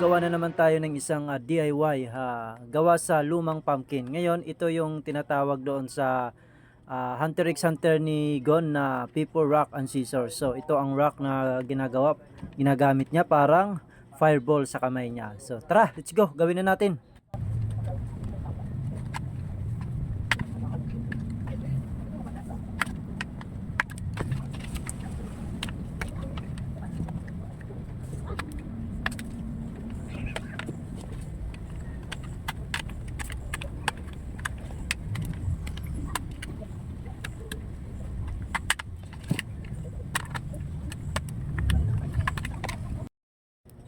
gagawa na naman tayo ng isang DIY gawa sa lumang pumpkin. Ngayon, ito yung tinatawag doon sa Hunter x Hunter ni Gon na People Rock and Scissors. So, ito ang rock na ginagamit niya parang fireball sa kamay niya. So, tara, let's go. Gawin na natin.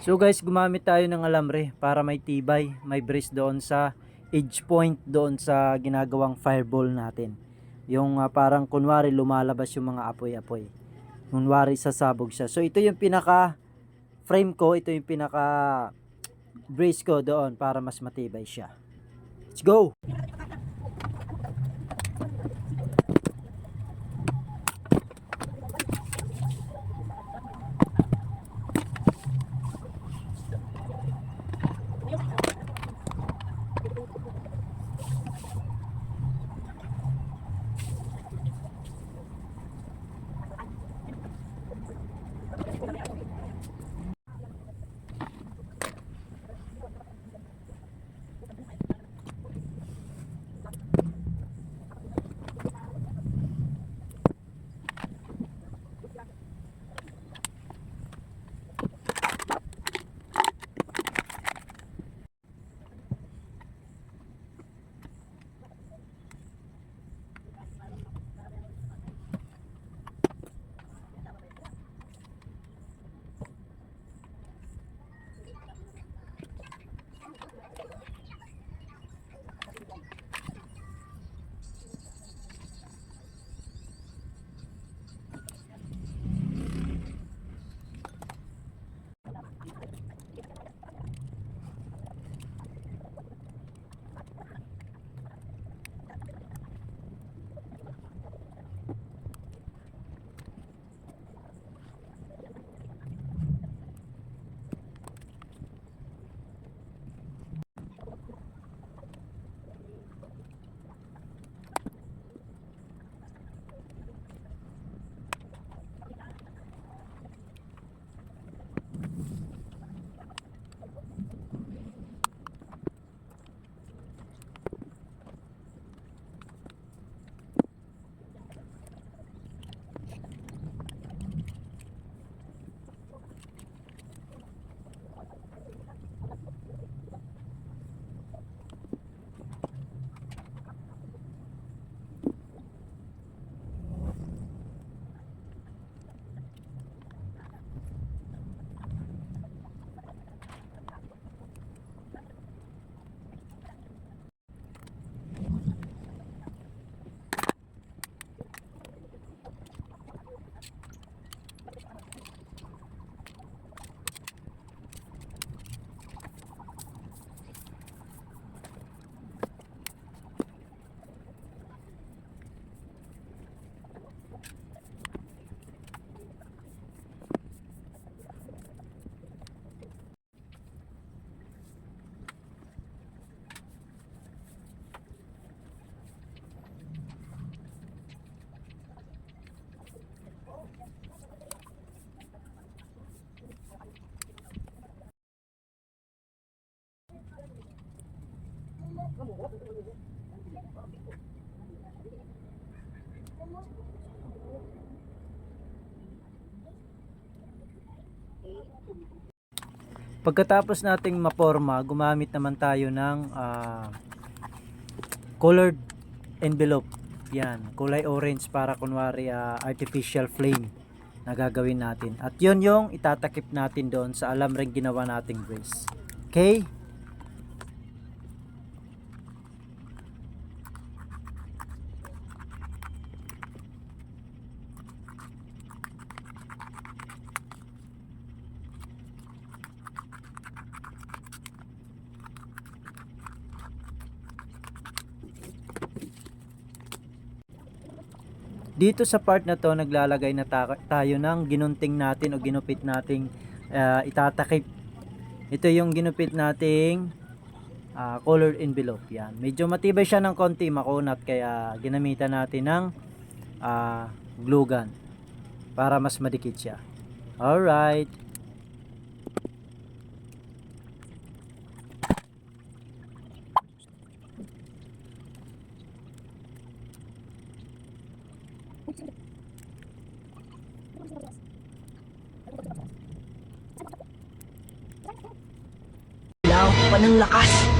So guys, gumamit tayo ng alambre para may tibay, may brace doon sa edge point doon sa ginagawang fireball natin. Yung parang kunwari lumalabas yung mga apoy-apoy. Kunwari sasabog siya. So ito yung pinaka frame ko, ito yung pinaka brace ko doon para mas matibay siya. Let's go! Pagkatapos nating maporma, gumamit naman tayo ng colored envelope. Yan, kulay orange para kunwari artificial flame na gagawin natin. At yun yung itatakip natin doon sa alamreng ginawa nating brace. Okay? Dito sa part na to, naglalagay na tayo ng ginunting natin o ginupit nating itatakip. Ito yung ginupit nating colored envelope. Yan. Medyo matibay siya ng konti, makunat, kaya ginamitan natin ng glue gun para mas madikit siya. Alright. Kailangan ko pa ng lakas.